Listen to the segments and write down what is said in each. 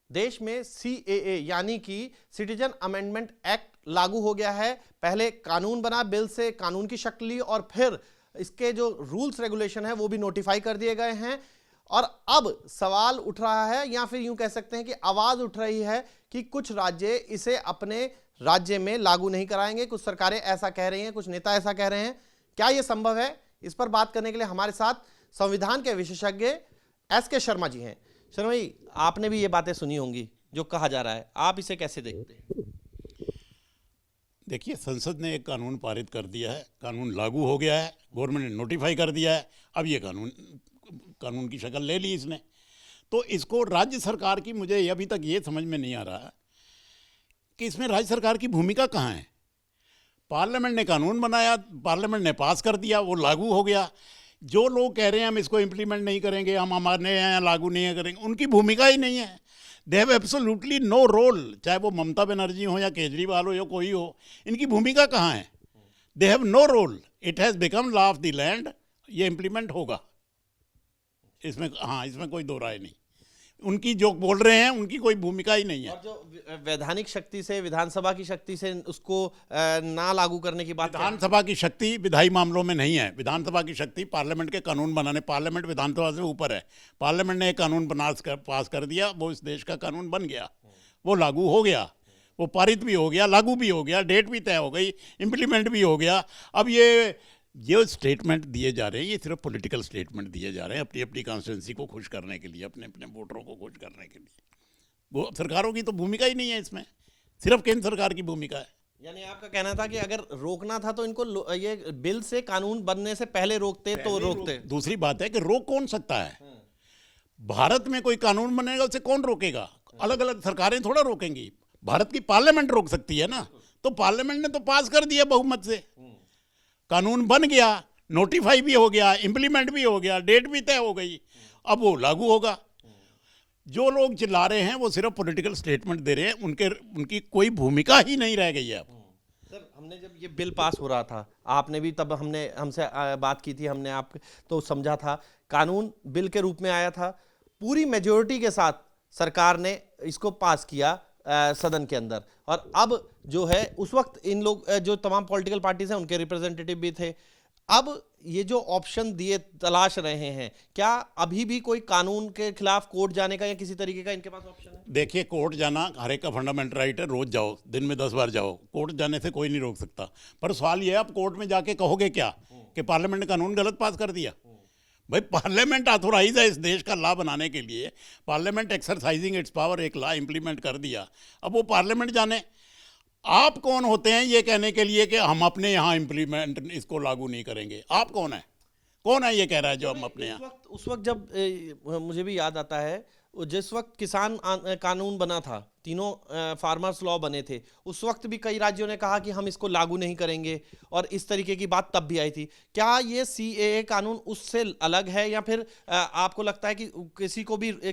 देश में CAA यानी कि सिटीजन अमेंडमेंट एक्ट लागू हो गया है। पहले कानून बना, बिल से कानून की शक्ल ली और फिर इसके जो रूल्स रेगुलेशन है वो भी नोटिफाई कर दिए गए हैं। और अब सवाल उठ रहा है, या फिर यूं कह सकते हैं कि आवाज उठ रही है कि कुछ राज्य इसे अपने राज्य में लागू नहीं कराएंगे। कुछ सरकारें ऐसा कह रही हैं, कुछ नेता ऐसा कह रहे हैं। क्या यह संभव है? इस पर बात करने के लिए हमारे साथ संविधान के विशेषज्ञ SK शर्मा जी हैं। शर्मा जी, आपने भी ये बातें सुनी होंगी जो कहा जा रहा है, आप इसे कैसे देखते हैं? देखिए, संसद ने एक कानून पारित कर दिया है, कानून लागू हो गया है, गवर्नमेंट ने नोटिफाई कर दिया है। अब ये कानून की शक्ल ले ली इसने। तो इसको राज्य सरकार की, मुझे अभी तक ये समझ में नहीं आ रहा कि इसमें राज्य सरकार की भूमिका कहाँ है। पार्लियामेंट ने कानून बनाया, पार्लियामेंट ने पास कर दिया, वो लागू हो गया। जो लोग कह रहे हैं हम इसको इम्प्लीमेंट नहीं करेंगे, हम हमारे यहाँ लागू नहीं करेंगे, उनकी भूमिका ही नहीं है। They have absolutely no role, चाहे वो ममता बनर्जी हो या केजरीवाल हो या कोई हो, इनकी भूमिका कहाँ है? They have no role. It has become law of the land, ये इम्प्लीमेंट होगा, इसमें इसमें कोई दो राय नहीं। उनकी जो बोल रहे हैं उनकी कोई भूमिका ही नहीं है। और जो वैधानिक शक्ति से, विधानसभा की शक्ति से उसको ना लागू करने की बात, विधानसभा की शक्ति विधायी मामलों में नहीं है। विधानसभा की शक्ति पार्लियामेंट के कानून बनाने, पार्लियामेंट विधानसभा से ऊपर है। पार्लियामेंट ने एक कानून पास कर दिया, वो इस देश का कानून बन गया, वो लागू हो गया, वो पारित भी हो गया, लागू भी हो गया, डेट भी तय हो गई, इम्प्लीमेंट भी हो गया। अब ये स्टेटमेंट दिए जा रहे हैं, ये सिर्फ पॉलिटिकल स्टेटमेंट दिए जा रहे हैं अपनी अपनी कॉन्स्टिट्यूंसी को खुश करने के लिए, अपने अपने वोटरों को खुश करने के लिए। वो सरकारों की तो भूमिका ही नहीं है इसमें, सिर्फ केंद्र सरकार की भूमिका है। यानी आपका कहना था कि अगर रोकना था तो इनको ये बिल से कानून बनने से पहले रोकते तो रोकते। दूसरी बात है कि रोक कौन सकता है? भारत में कोई कानून बनेगा, उसे कौन रोकेगा? अलग अलग सरकारें थोड़ा रोकेंगी। भारत की पार्लियामेंट रोक सकती है ना। तो पार्लियामेंट ने तो पास कर दिया बहुमत से, कानून बन गया, नोटिफाई भी हो गया, इम्प्लीमेंट भी हो गया, डेट भी तय हो गई, अब वो लागू होगा। जो लोग चिल्ला रहे हैं वो सिर्फ पॉलिटिकल स्टेटमेंट दे रहे हैं, उनकी कोई भूमिका ही नहीं रह गई है अब। सर, हमने जब ये बिल पास हो रहा था, आपने भी तब हमसे बात की थी, हमने आप तो समझा था, कानून बिल के रूप में आया था, पूरी मेजोरिटी के साथ सरकार ने इसको पास किया सदन के अंदर। और अब जो है, उस वक्त इन लोग जो तमाम पॉलिटिकल पार्टीज हैं उनके रिप्रेजेंटेटिव भी थे। अब ये जो ऑप्शन दिए तलाश रहे हैं, क्या अभी भी कोई कानून के खिलाफ कोर्ट जाने का या किसी तरीके का इनके पास ऑप्शन है? देखिए, कोर्ट जाना हर एक का फंडामेंटल राइट है, रोज जाओ, दिन में 10 बार जाओ, कोर्ट जाने से कोई नहीं रोक सकता। पर सवाल ये है, आप कोर्ट में जाके कहोगे क्या कि पार्लियामेंट ने कानून गलत पास कर दिया? भाई, पार्लियामेंट ऑथोराइज है इस देश का लॉ बनाने के लिए। पार्लियामेंट एक्सरसाइजिंग इट्स पावर, एक लॉ इंप्लीमेंट कर दिया, अब वो पार्लियामेंट जाने। आप कौन होते हैं ये कहने के लिए कि हम अपने यहाँ इम्प्लीमेंट इसको लागू नहीं करेंगे? आप कौन है ये कह रहा है जो हम अपने यहाँ? उस वक्त जब मुझे भी याद आता है, जिस वक्त किसान कानून बना था, तीनों फार्मर्स लॉ बने थे, उस वक्त भी कई राज्यों ने कहा कि हम इसको लागू नहीं करेंगे, और इस तरीके की बात तब भी आई थी। क्या ये CAA कानून उससे अलग है, या फिर आपको लगता है कि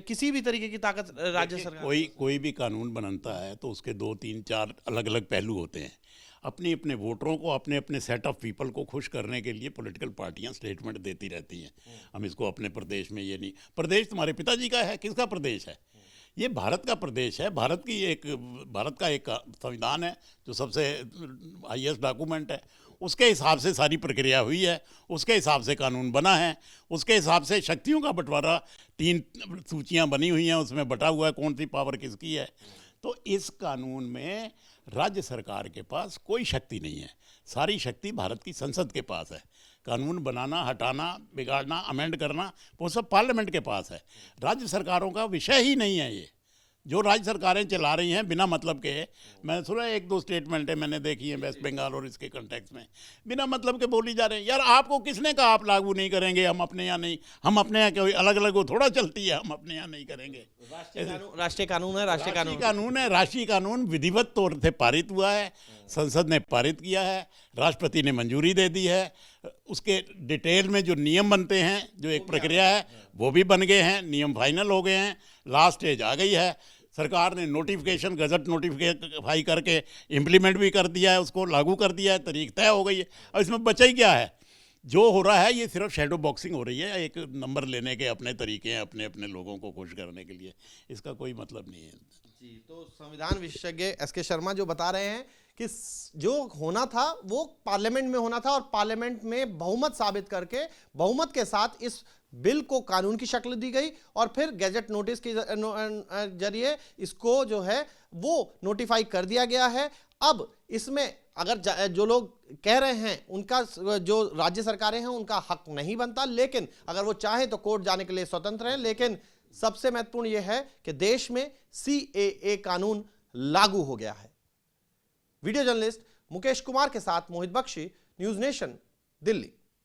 किसी भी तरीके की ताकत राज्य सरकार? कोई भी कानून बनता है तो उसके 2, 3, 4 अलग अलग पहलू होते हैं। अपने अपने वोटरों को, अपने अपने सेट ऑफ पीपल को खुश करने के लिए पॉलिटिकल पार्टियां स्टेटमेंट देती रहती हैं। हम इसको अपने प्रदेश में, ये नहीं, प्रदेश तुम्हारे पिताजी का है, किसका प्रदेश है? ये भारत का प्रदेश है। भारत का एक संविधान है जो सबसे हाईएस्ट डॉक्यूमेंट है। उसके हिसाब से सारी प्रक्रिया हुई है, उसके हिसाब से कानून बना है, उसके हिसाब से शक्तियों का बंटवारा, 3 सूचियाँ बनी हुई हैं, उसमें बटा हुआ है कौन सी पावर किसकी है। तो इस कानून में राज्य सरकार के पास कोई शक्ति नहीं है, सारी शक्ति भारत की संसद के पास है। कानून बनाना, हटाना, बिगाड़ना, अमेंड करना, वो सब पार्लियामेंट के पास है। राज्य सरकारों का विषय ही नहीं है ये। जो राज्य सरकारें चला रही हैं बिना मतलब के, मैंने सुना 1-2 स्टेटमेंटें मैंने देखी हैं वेस्ट बंगाल और इसके कंटेक्स्ट में, बिना मतलब के बोली जा रहे हैं। यार, आपको किसने कहा आप लागू नहीं करेंगे? हम अपने यहाँ नहीं, हम अपने यहाँ कोई अलग अलग वो थोड़ा चलती है, हम अपने यहाँ नहीं करेंगे। राष्ट्रीय कानून है, राष्ट्रीय कानून विधिवत तौर से पारित हुआ है, संसद ने पारित किया है, राष्ट्रपति ने मंजूरी दे दी है। उसके डिटेल में जो नियम बनते हैं, जो एक प्रक्रिया है, वो भी बन गए हैं, नियम फाइनल हो गए हैं, लास्ट स्टेज आ गई है। सरकार ने नोटिफिकेशन, गजट नोटिफाई करके इम्प्लीमेंट भी कर दिया है, उसको लागू कर दिया है, तारीख तय हो गई है। अब इसमें बचा ही क्या है? जो हो रहा है ये सिर्फ शैडो बॉक्सिंग हो रही है, एक नंबर लेने के अपने तरीके हैं, अपने अपने लोगों को खुश करने के लिए, इसका कोई मतलब नहीं है। जी, तो संविधान विशेषज्ञ एसके शर्मा जो बता रहे हैं कि जो होना था वो पार्लियामेंट में होना था और पार्लियामेंट में बहुमत साबित करके बहुमत के साथ इस बिल को कानून की शक्ल दी गई और फिर गैजेट नोटिस के जरिए इसको जो है वो नोटिफाई कर दिया गया है। अब इसमें अगर जो लोग कह रहे हैं उनका जो राज्य सरकारें हैं उनका हक नहीं बनता, लेकिन अगर वो चाहें तो कोर्ट जाने के लिए स्वतंत्र हैं, लेकिन सबसे महत्वपूर्ण यह है कि देश में CAA कानून लागू हो गया है। वीडियो जर्नलिस्ट मुकेश कुमार के साथ मोहित बख्शी, न्यूज नेशन, दिल्ली।